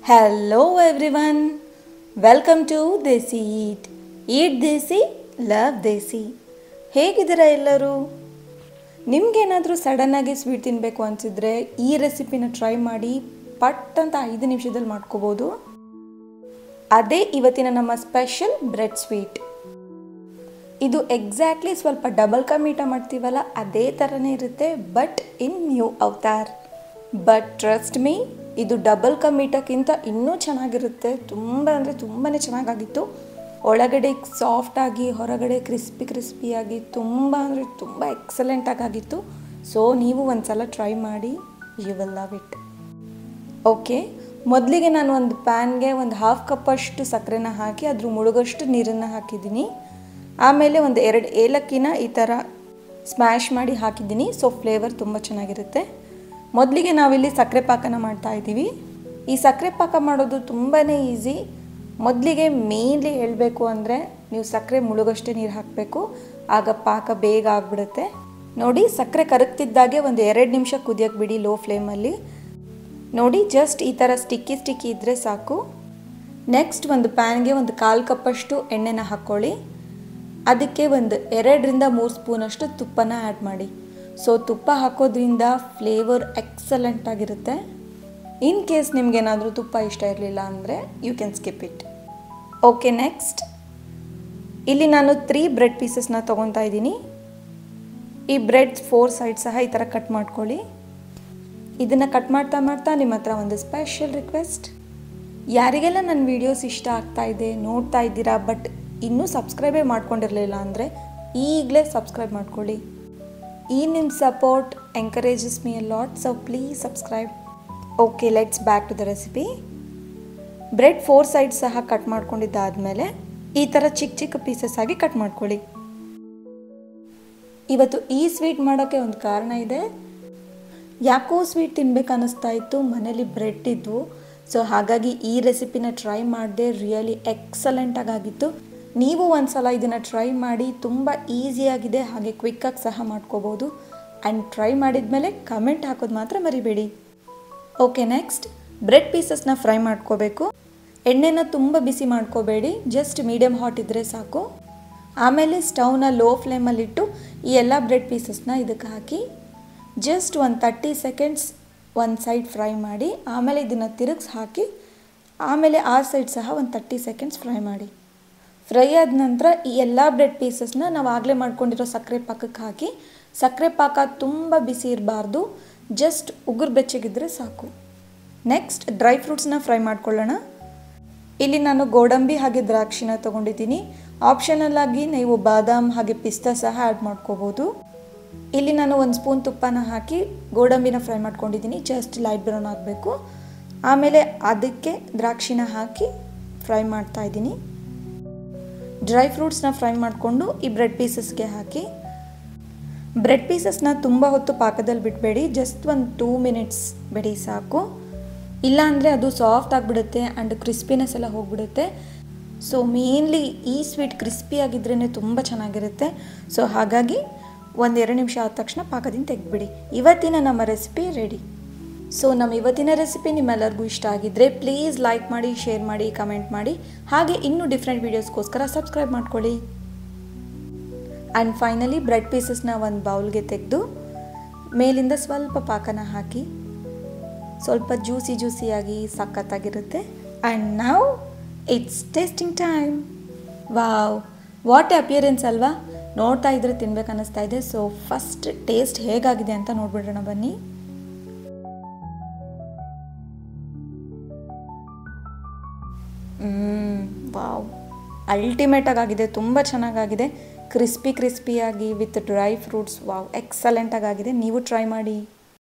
Hello everyone, welcome to Desi Eat. Eat Desi, love Desi. ಹೇಗಿದ್ದೀರಾ ಎಲ್ಲರೂ? ನಿಮಗೇನಾದರೂ ಸಡನ್ನಾಗಿ ಸ್ವೀಟ್ ತಿನ್ನಬೇಕು ಅನಿಸಿದರೆ ಈ ರೆಸಿಪಿನ ಟ್ರೈ ಮಾಡಿ ಪಟ್ ಅಂತ 5 ನಿಮಿಷದಲ್ಲಿ ಮಾಡ್ಕೋಬೋದು. ಅದೇ ಇವತ್ತಿನ ನಮ್ಮ ಸ್ಪೆಷಲ್ ಬ್ರೆಡ್ ಸ್ವೀಟ್. ಇದು ಎಕ್ಸಾಕ್ಟ್ಲಿ ಸ್ವಲ್ಪ ಡಬಲ್ ಕಾ ಮೀಠಾ ಮಾಡ್ತೀವಲ್ಲ ಅದೇ ಥರನೇ ಇರುತ್ತೆ, but in new avatar. But trust me, ಇದು ಡಬಲ್ ಕಾ ಮೀಠಕ್ಕಿಂತ ಇನ್ನೂ ಚೆನ್ನಾಗಿರುತ್ತೆ. ತುಂಬ ಅಂದರೆ ತುಂಬಾ ಚೆನ್ನಾಗಾಗಿತ್ತು. ಒಳಗಡೆ ಸಾಫ್ಟಾಗಿ ಹೊರಗಡೆ ಕ್ರಿಸ್ಪಿಯಾಗಿ ತುಂಬ ಅಂದರೆ ತುಂಬ ಎಕ್ಸಲೆಂಟಾಗಿತ್ತು. ಸೊ ನೀವು ಒಂದು ಸಲ ಟ್ರೈ ಮಾಡಿ, you will love it. Okay, ಮೊದಲಿಗೆ ನಾನು ಒಂದು ಪ್ಯಾನ್ಗೆ ಒಂದು 1/2 ಕಪ್ಪಷ್ಟು ಸಕ್ಕರೆನ ಹಾಕಿ ಅದ್ರ ಮುಳುಗಷ್ಟು ನೀರನ್ನು ಹಾಕಿದ್ದೀನಿ. ಆಮೇಲೆ ಒಂದು 2 ಏಲಕ್ಕಿನ ಈ ಥರ ಸ್ಮ್ಯಾಶ್ ಮಾಡಿ ಹಾಕಿದ್ದೀನಿ. ಸೊ ಫ್ಲೇವರ್ ತುಂಬ ಚೆನ್ನಾಗಿರುತ್ತೆ. ಮೊದಲಿಗೆ ನಾವಿಲ್ಲಿ ಸಕ್ಕರೆ ಪಾಕನ ಮಾಡ್ತಾ ಇದ್ದೀವಿ. ಈ ಸಕ್ಕರೆ ಪಾಕ ಮಾಡೋದು ತುಂಬಾ ಈಸಿ. ಮೊದಲಿಗೆ ಮೇನ್ಲಿ ಹೇಳಬೇಕು ಅಂದರೆ ನೀವು ಸಕ್ಕರೆ ಮುಳುಗಷ್ಟೇ ನೀರು ಹಾಕಬೇಕು, ಆಗ ಪಾಕ ಬೇಗ ಆಗಿಬಿಡುತ್ತೆ. ನೋಡಿ, ಸಕ್ಕರೆ ಕರಗ್ತಿದ್ದಾಗೆ ಒಂದು 2 ನಿಮಿಷ ಕುದಿಯೋಕ್ಕೆ ಬಿಡಿ ಲೋ ಫ್ಲೇಮಲ್ಲಿ. ನೋಡಿ, ಜಸ್ಟ್ ಈ ಥರ ಸ್ಟಿಕ್ಕಿ ಇದ್ದರೆ ಸಾಕು. ನೆಕ್ಸ್ಟ್ ಒಂದು ಪ್ಯಾನ್ಗೆ ಒಂದು 1/4 ಕಪ್ಪಷ್ಟು ಎಣ್ಣೆನ ಹಾಕ್ಕೊಳ್ಳಿ. ಅದಕ್ಕೆ ಒಂದು 2ರಿಂದ 3 ಸ್ಪೂನಷ್ಟು ತುಪ್ಪನ ಆ್ಯಡ್ ಮಾಡಿ. ಸೊ ತುಪ್ಪ ಹಾಕೋದ್ರಿಂದ ಫ್ಲೇವರ್ ಎಕ್ಸಲೆಂಟ್ ಆಗಿರುತ್ತೆ. ಇನ್ ಕೇಸ್ ನಿಮಗೇನಾದರೂ ತುಪ್ಪ ಇಷ್ಟ ಇರಲಿಲ್ಲ ಅಂದರೆ you can skip it. Okay, next ಇಲ್ಲಿ ನಾನು 3 ಬ್ರೆಡ್ ಪೀಸಸ್ನ ತೊಗೊತಾ ಇದ್ದೀನಿ. ಈ ಬ್ರೆಡ್ 4 ಸೈಡ್ ಸಹ ಈ ಥರ ಕಟ್ ಮಾಡ್ಕೊಳ್ಳಿ. ಇದನ್ನು ಕಟ್ ಮಾಡ್ತಾ ನಿಮ್ಮ ಹತ್ರ ಒಂದು ಸ್ಪೆಷಲ್ ರಿಕ್ವೆಸ್ಟ್. ಯಾರಿಗೆಲ್ಲ ನನ್ನ ವೀಡಿಯೋಸ್ ಇಷ್ಟ ಆಗ್ತಾ ಇದೆ, ನೋಡ್ತಾ ಇದ್ದೀರಾ, ಬಟ್ ಇನ್ನೂ ಸಬ್ಸ್ಕ್ರೈಬೇ ಮಾಡ್ಕೊಂಡಿರಲಿಲ್ಲ ಅಂದರೆ ಈಗಲೇ ಸಬ್ಸ್ಕ್ರೈಬ್ ಮಾಡ್ಕೊಳ್ಳಿ. ಈ ನಿಮ್ಮ support encourages me a lot, so please subscribe. Okay, let's back to the recipe. Bread 4 side ಸಹ ಕಟ್ ಮಾಡ್ಕೊಂಡಿದ್ದಾದಮೇಲೆ ಈ ಥರ ಚಿಕ್ಕ ಪೀಸಸ್ ಆಗಿ ಕಟ್ ಮಾಡ್ಕೊಳ್ಳಿ. ಇವತ್ತು ಈ ಸ್ವೀಟ್ ಮಾಡೋಕ್ಕೆ ಒಂದು ಕಾರಣ ಇದೆ. ಯಾಕೋ ಸ್ವೀಟ್ ತಿನ್ಬೇಕು ಅನ್ನಿಸ್ತಾ ಇತ್ತು, ಮನೇಲಿ ಬ್ರೆಡ್ ಇದ್ವು. ಸೊ ಹಾಗಾಗಿ ಈ ರೆಸಿಪಿನ ಟ್ರೈ ಮಾಡಿದೆ. ರಿಯಲಿ ಎಕ್ಸಲೆಂಟಾಗಿತ್ತು. ನೀವು ಒಂದು ಸಲ ಇದನ್ನು ಟ್ರೈ ಮಾಡಿ. ತುಂಬ ಈಸಿಯಾಗಿದೆ, ಹಾಗೆ ಕ್ವಿಕ್ಕಾಗಿ ಸಹ ಮಾಡ್ಕೋಬೋದು. ಆ್ಯಂಡ್ ಟ್ರೈ ಮಾಡಿದ ಮೇಲೆ ಕಮೆಂಟ್ ಹಾಕೋದು ಮಾತ್ರ ಮರಿಬೇಡಿ. ಓಕೆ, ನೆಕ್ಸ್ಟ್ ಬ್ರೆಡ್ ಪೀಸಸ್ನ ಫ್ರೈ ಮಾಡ್ಕೋಬೇಕು. ಎಣ್ಣೆನ ತುಂಬ ಬಿಸಿ ಮಾಡ್ಕೋಬೇಡಿ, ಜಸ್ಟ್ ಮೀಡಿಯಮ್ ಹಾಟ್ ಇದ್ದರೆ ಸಾಕು. ಆಮೇಲೆ ಸ್ಟವ್ನ ಲೋ ಫ್ಲೇಮಲ್ಲಿಟ್ಟು ಈ ಎಲ್ಲ ಬ್ರೆಡ್ ಪೀಸಸ್ನ ಇದಕ್ಕೆ ಹಾಕಿ ಜಸ್ಟ್ ಒಂದು 30 ಸೆಕೆಂಡ್ಸ್ ಒಂದು ಸೈಡ್ ಫ್ರೈ ಮಾಡಿ. ಆಮೇಲೆ ಇದನ್ನು ತಿರುಗಿಸಿ ಹಾಕಿ ಆಮೇಲೆ ಆ ಸೈಡ್ ಸಹ ಒಂದು 30 ಸೆಕೆಂಡ್ಸ್ ಫ್ರೈ ಮಾಡಿ. ಫ್ರೈ ಆದ ನಂತರ ಈ ಎಲ್ಲ ಬ್ರೆಡ್ ಪೀಸಸ್ನ ನಾವು ಆಗಲೇ ಮಾಡ್ಕೊಂಡಿರೋ ಸಕ್ಕರೆ ಪಾಕಕ್ಕೆ ಹಾಕಿ. ಸಕ್ಕರೆ ಪಾಕ ತುಂಬ ಬಿಸಿ ಇರಬಾರ್ದು, ಜಸ್ಟ್ ಉಗುರು ಬೆಚ್ಚಗಿದ್ರೆ ಸಾಕು. ನೆಕ್ಸ್ಟ್ ಡ್ರೈ ಫ್ರೂಟ್ಸ್ನ ಫ್ರೈ ಮಾಡ್ಕೊಳ್ಳೋಣ. ಇಲ್ಲಿ ನಾನು ಗೋಡಂಬಿ ಹಾಗೆ ದ್ರಾಕ್ಷಿನ ತೊಗೊಂಡಿದ್ದೀನಿ. ಆಪ್ಷನಲ್ ಆಗಿ ನೀವು ಬಾದಾಮ್ ಹಾಗೆ ಪಿಸ್ತಾ ಸಹ ಆ್ಯಡ್ ಮಾಡ್ಕೋಬೋದು. ಇಲ್ಲಿ ನಾನು 1 ಸ್ಪೂನ್ ತುಪ್ಪನ ಹಾಕಿ ಗೋಡಂಬಿನ ಫ್ರೈ ಮಾಡ್ಕೊಂಡಿದ್ದೀನಿ. ಜಸ್ಟ್ ಲೈಟ್ ಬ್ರೌನ್ ಆಗಬೇಕು. ಆಮೇಲೆ ಅದಕ್ಕೆ ದ್ರಾಕ್ಷಿನ ಹಾಕಿ ಫ್ರೈ ಮಾಡ್ತಾ ಇದ್ದೀನಿ. ಡ್ರೈ ಫ್ರೂಟ್ಸ್ನ ಫ್ರೈ ಮಾಡಿಕೊಂಡು ಈ ಬ್ರೆಡ್ ಪೀಸಸ್ಗೆ ಹಾಕಿ. ಬ್ರೆಡ್ ಪೀಸಸ್ನ ತುಂಬ ಹೊತ್ತು ಪಾಕದಲ್ಲಿ ಬಿಡಬೇಡಿ, ಜಸ್ಟ್ ಒಂದು 2 ಮಿನಿಟ್ಸ್ ಬಿಡಿ ಸಾಕು. ಇಲ್ಲಾಂದರೆ ಅದು ಸಾಫ್ಟ್ ಆಗಿಬಿಡುತ್ತೆ ಆ್ಯಂಡ್ ಕ್ರಿಸ್ಪಿನೆಸ್ ಎಲ್ಲ ಹೋಗಿಬಿಡುತ್ತೆ. ಸೊ ಮೇನ್ಲಿ ಈ ಸ್ವೀಟ್ ಕ್ರಿಸ್ಪಿಯಾಗಿದ್ರೇ ತುಂಬ ಚೆನ್ನಾಗಿರುತ್ತೆ. ಸೊ ಹಾಗಾಗಿ 1-2 ನಿಮಿಷ ಆದ ತಕ್ಷಣ ಪಾಕದಿಂದ ತೆಗೆದುಬಿಡಿ. ಇವತ್ತಿನ ನಮ್ಮ ರೆಸಿಪಿ ರೆಡಿ. ಸೊ ನಮ್ಮ ಇವತ್ತಿನ ರೆಸಿಪಿ ನಿಮ್ಮೆಲ್ಲರಿಗೂ ಇಷ್ಟ ಆಗಿದ್ದರೆ ಪ್ಲೀಸ್ ಲೈಕ್ ಮಾಡಿ, ಶೇರ್ ಮಾಡಿ, ಕಮೆಂಟ್ ಮಾಡಿ. ಹಾಗೆ ಇನ್ನೂ ಡಿಫ್ರೆಂಟ್ ವೀಡಿಯೋಸ್ಗೋಸ್ಕರ ಸಬ್ಸ್ಕ್ರೈಬ್ ಮಾಡ್ಕೊಳ್ಳಿ. ಆ್ಯಂಡ್ ಫೈನಲಿ ಬ್ರೆಡ್ ಪೀಸಸ್ನ ಒಂದು ಬೌಲ್ಗೆ ತೆಗೆದು ಮೇಲಿಂದ ಸ್ವಲ್ಪ ಪಾಕನ ಹಾಕಿ. ಸ್ವಲ್ಪ ಜ್ಯೂಸಿಯಾಗಿ ಸಖತ್ತಾಗಿರುತ್ತೆ. And now it's tasting time. Wow, what appearance ಅಲ್ವಾ? ನೋಡ್ತಾ ಇದ್ರೆ ತಿನ್ಬೇಕು ಅನ್ನಿಸ್ತಾ ಇದೆ. ಸೊ ಫಸ್ಟ್ ಟೇಸ್ಟ್ ಹೇಗಾಗಿದೆ ಅಂತ ನೋಡ್ಬಿಡೋಣ ಬನ್ನಿ. ವಾವ್, ಅಲ್ಟಿಮೇಟಾಗಿದೆ, ತುಂಬ ಚೆನ್ನಾಗಾಗಿದೆ. ಕ್ರಿಸ್ಪಿಯಾಗಿ ವಿತ್ ಡ್ರೈ ಫ್ರೂಟ್ಸ್. ವಾವ್, ಎಕ್ಸಲೆಂಟಾಗಿದೆ. ನೀವು ಟ್ರೈ ಮಾಡಿ.